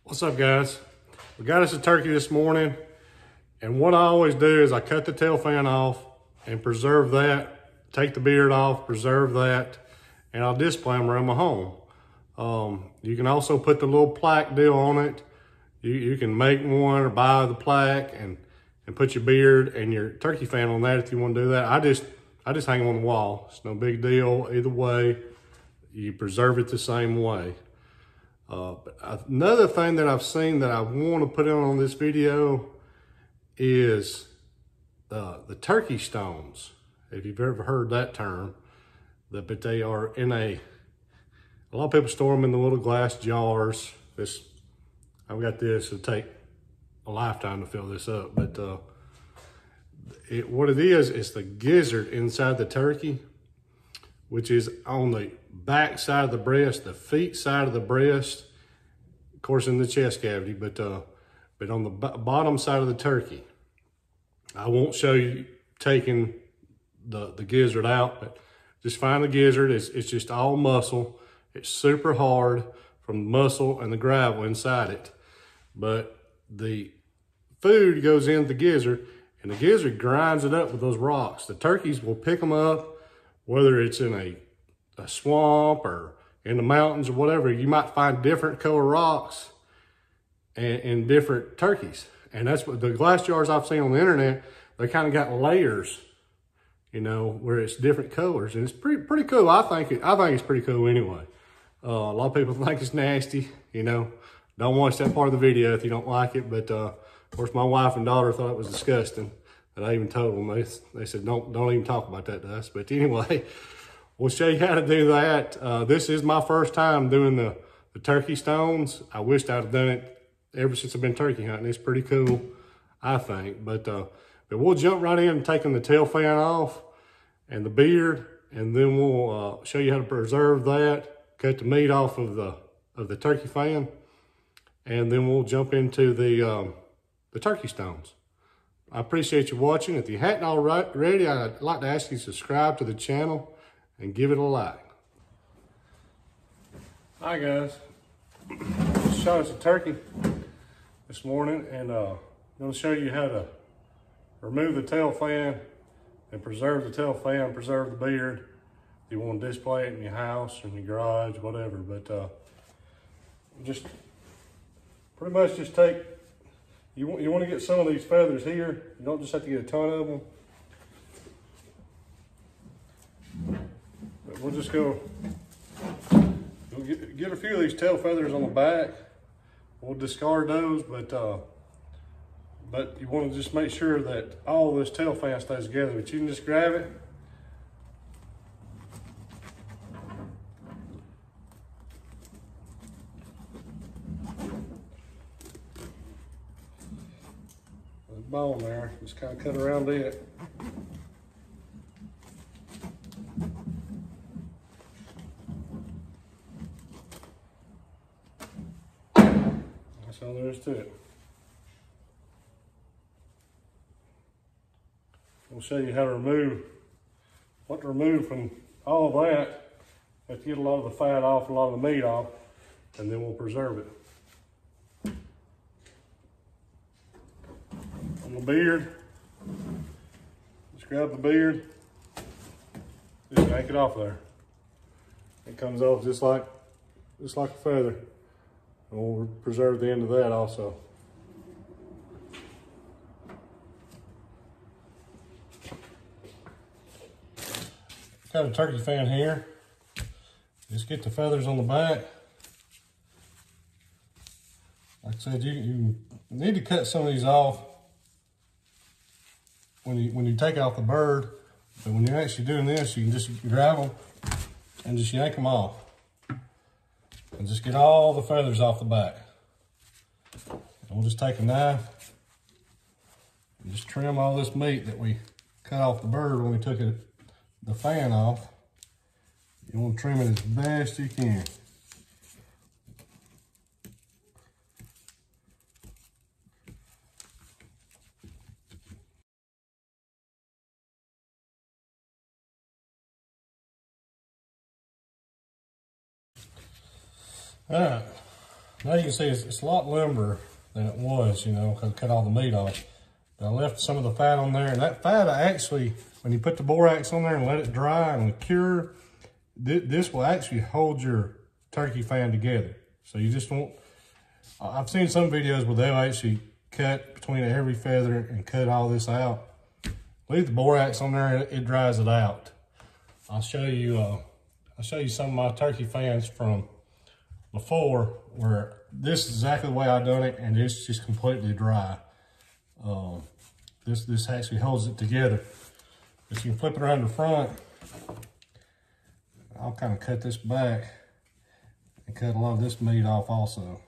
What's up, guys? We got us a turkey this morning, and what I always do is I cut the tail fan off and preserve that, take the beard off, preserve that, and I'll display them around my home. You can also put the little plaque deal on it. You can make one or buy the plaque and put your beard and your turkey fan on that if you want to do that. I just hang them on the wall. It's no big deal either way. You preserve it the same way. But another thing that I've seen that I want to put on this video is the turkey stones. If you've ever heard that term, but they are in a lot of people store them in the little glass jars. I've got this, it'll take a lifetime to fill this up, but what it is the gizzard inside the turkey, which is on the back side of the breast, the feet side of the breast, of course in the chest cavity, but on the bottom side of the turkey. I won't show you taking the gizzard out, but just find the gizzard. It's just all muscle. It's super hard from the muscle and the gravel inside it. But the food goes in the gizzard, and the gizzard grinds it up with those rocks. The turkeys will pick them up, whether it's in a swamp or in the mountains or whatever. You might find different color rocks and different turkeys. And that's what the glass jars I've seen on the internet, they kind of got layers, you know, where it's different colors. And it's pretty cool. I think it's pretty cool anyway. A lot of people think it's nasty, you know. Don't watch that part of the video if you don't like it. But of course, my wife and daughter thought it was disgusting. And I even told them, they said, don't even talk about that to us. But anyway, we'll show you how to do that. This is my first time doing the turkey stones. I wished I'd have done it ever since I've been turkey hunting. It's pretty cool, I think. But we'll jump right in and taking the tail fan off and the beard, and then we'll show you how to preserve that, cut the meat off of the turkey fan, and then we'll jump into the turkey stones. I appreciate you watching. If you hadn't already, I'd like to ask you to subscribe to the channel and give it a like. Hi guys, just shot us a turkey this morning, and I'm going to show you how to remove the tail fan and preserve the tail fan, preserve the beard. If you want to display it in your house or in your garage, whatever. But just pretty much just take, you want to get some of these feathers here. You don't just have to get a ton of them. But we'll just go get a few of these tail feathers on the back. We'll discard those, but you want to just make sure that all this tail fan stays together. But you can just grab it. There's a bone there. Just kind of cut around it. That's all there is to it. We'll show you how to what to remove from all of that. Have to get a lot of the fat off, a lot of the meat off, and then we'll preserve it. On the beard, just grab the beard, just yank it off there. It comes off just like a feather. And we'll preserve the end of that also. Got a turkey fan here. Just get the feathers on the back. Like I said, you need to cut some of these off when you take out the bird. But when you're actually doing this, you can just grab them and just yank them off. And just get all the feathers off the back. And we'll just take a knife and just trim all this meat that we cut off the bird when we took the fan off. You want to trim it as best you can. All right, Now you can see it's a lot limberer than it was, you know, because I cut all the meat off. But I left some of the fat on there, and that fat I actually, when you put the borax on there and let it dry and cure, this will actually hold your turkey fan together. So you just won't, I've seen some videos where they'll actually cut between every feather and cut all this out. Leave the borax on there, it dries it out. I'll show you some of my turkey fans from before, where this is exactly the way I done it, and it's just completely dry. This actually holds it together. But you can flip it around the front. I'll kind of cut this back and cut a lot of this meat off also.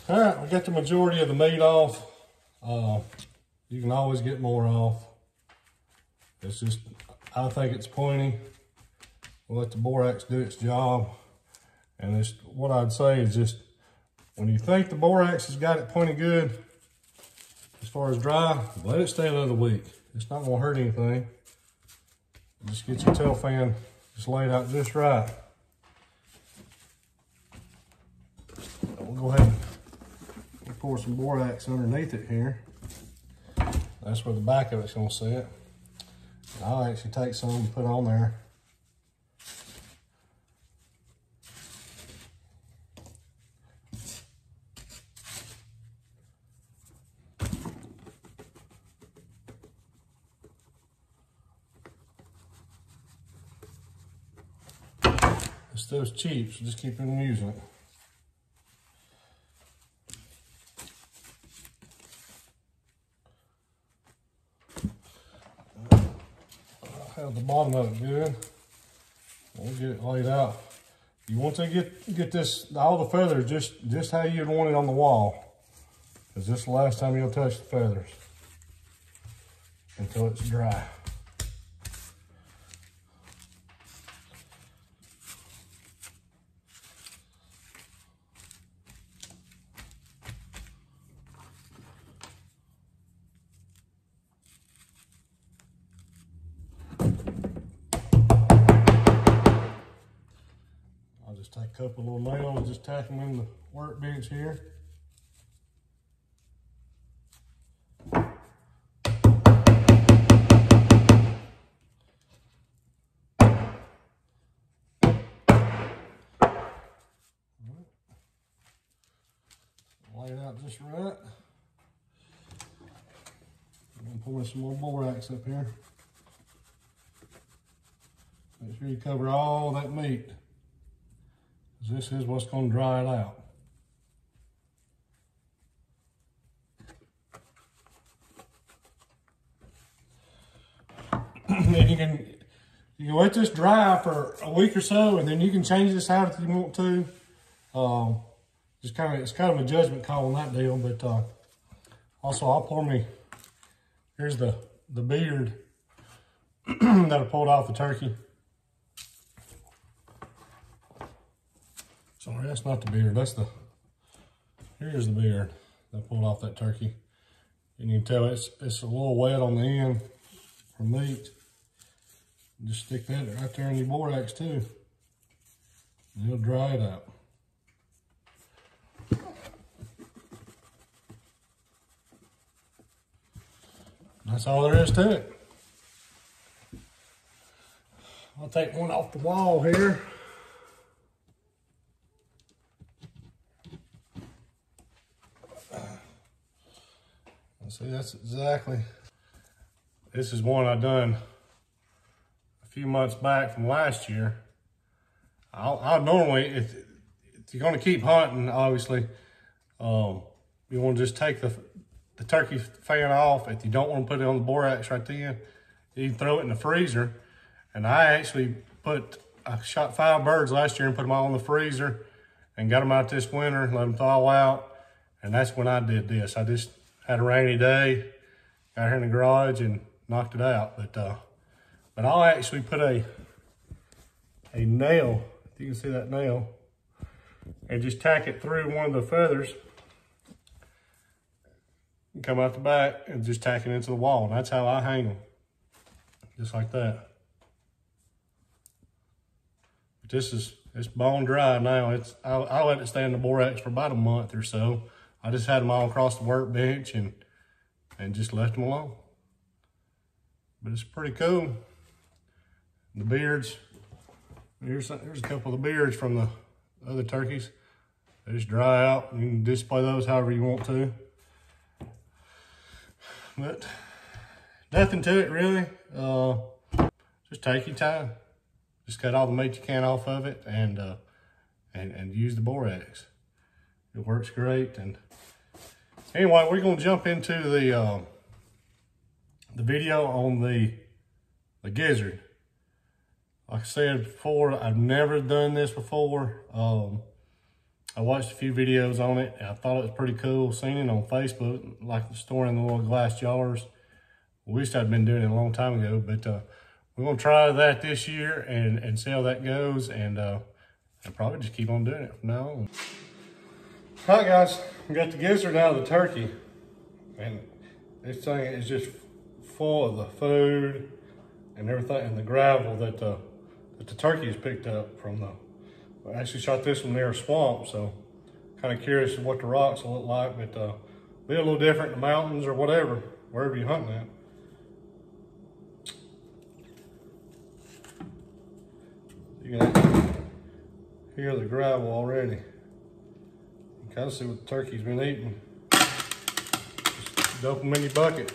All right, we got the majority of the meat off. You can always get more off. It's just, I think it's plenty. We'll let the borax do its job. And this, what I'd say is just, when you think the borax has got it plenty good, as far as dry, let it stay another week. It's not gonna hurt anything. Just get your tail fan just laid out just right. We'll go ahead and pour some borax underneath it here. That's where the back of it's gonna sit. I'll actually take some and put on there. This stuff's cheap, so just keep on using it. Have the bottom of it good. We'll get it laid out. You want to get this, all the feathers just how you'd want it on the wall, because this is the last time you'll touch the feathers until it's dry. Just take a couple little nails and just tack them in the workbench here. Lay it out just right. I'm gonna pour some more borax up here. Make sure you cover all that meat. This is what's going to dry it out. And you can let this dry for a week or so, and then you can change this out if you want to. It's kind of a judgment call on that deal. But also, I'll pour me. Here's the beard that I pulled off the turkey. Sorry, that's not the beard. Here's the beard that I pulled off that turkey. And you can tell it's a little wet on the end from meat. Just stick that right there in your borax too. And it'll dry it out. That's all there is to it. I'll take one off the wall here. See, that's exactly, this is one I done a few months back from last year. I'll normally, if you're gonna keep hunting, obviously, you wanna just take the turkey fan off. If you don't wanna put it on the borax right then, you can throw it in the freezer. And I actually I shot 5 birds last year and put them all in the freezer and got them out this winter, let them thaw out. And that's when I did this. I just had a rainy day, got here in the garage and knocked it out. But I'll actually put a nail, if you can see that nail, and just tack it through one of the feathers. And come out the back and just tack it into the wall. And that's how I hang them, just like that. But it's bone dry now. I let it stay in the borax for about a month or so. I just had them all across the workbench and just left them alone. But it's pretty cool. The beards, there's a couple of the beards from the other turkeys. They just dry out. You can display those however you want to. But nothing to it really. Just take your time. Just cut all the meat you can off of it and use the borax. It works great. And anyway, we're gonna jump into the video on the gizzard. Like I said before, I've never done this before. I watched a few videos on it and I thought it was pretty cool. Seen it on Facebook, like the store in the little glass jars. Wished I'd been doing it a long time ago, but we're gonna try that this year and see how that goes, and probably just keep on doing it from now on. All right, guys, we got the gizzard out of the turkey, and this thing is just full of the food and everything, and the gravel that the turkey has picked up from the. I actually shot this one near a swamp, so kind of curious what the rocks will look like, but be a little different in the mountains or whatever, wherever you're hunting at. You can hear the gravel already. You can kind of see what the turkey's been eating. Just dump them in your bucket.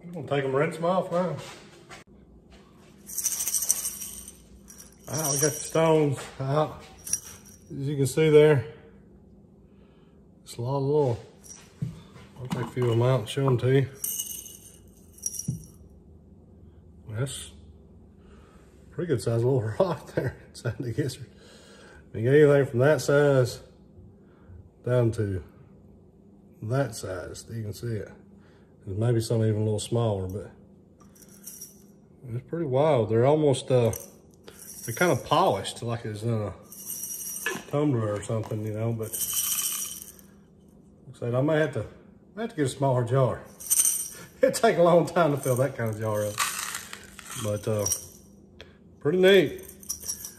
I'm gonna take them, rinse them off now. All right, we got the stones out. As you can see there, it's a lot of little. I'll take a few of them out and show them to you. That's a pretty good size little rock there inside the gizzard. You get anything from that size down to that size, you can see it. There's maybe some even a little smaller, but it's pretty wild. They're almost, they're kind of polished, like it's in a tumbler or something, you know, but like I said, I may have to get a smaller jar. It'd take a long time to fill that kind of jar up. But pretty neat.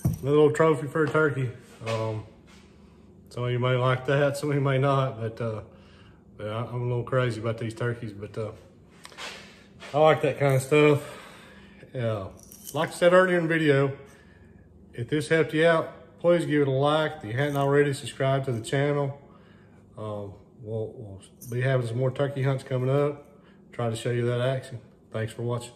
Another little trophy for a turkey. Some of you may like that, some of you may not, but yeah, I'm a little crazy about these turkeys, but I like that kind of stuff. Yeah, like I said earlier in the video, if this helped you out, please give it a like. If you hadn't already, subscribe to the channel. We'll be having some more turkey hunts coming up. Try to show you that action. Thanks for watching.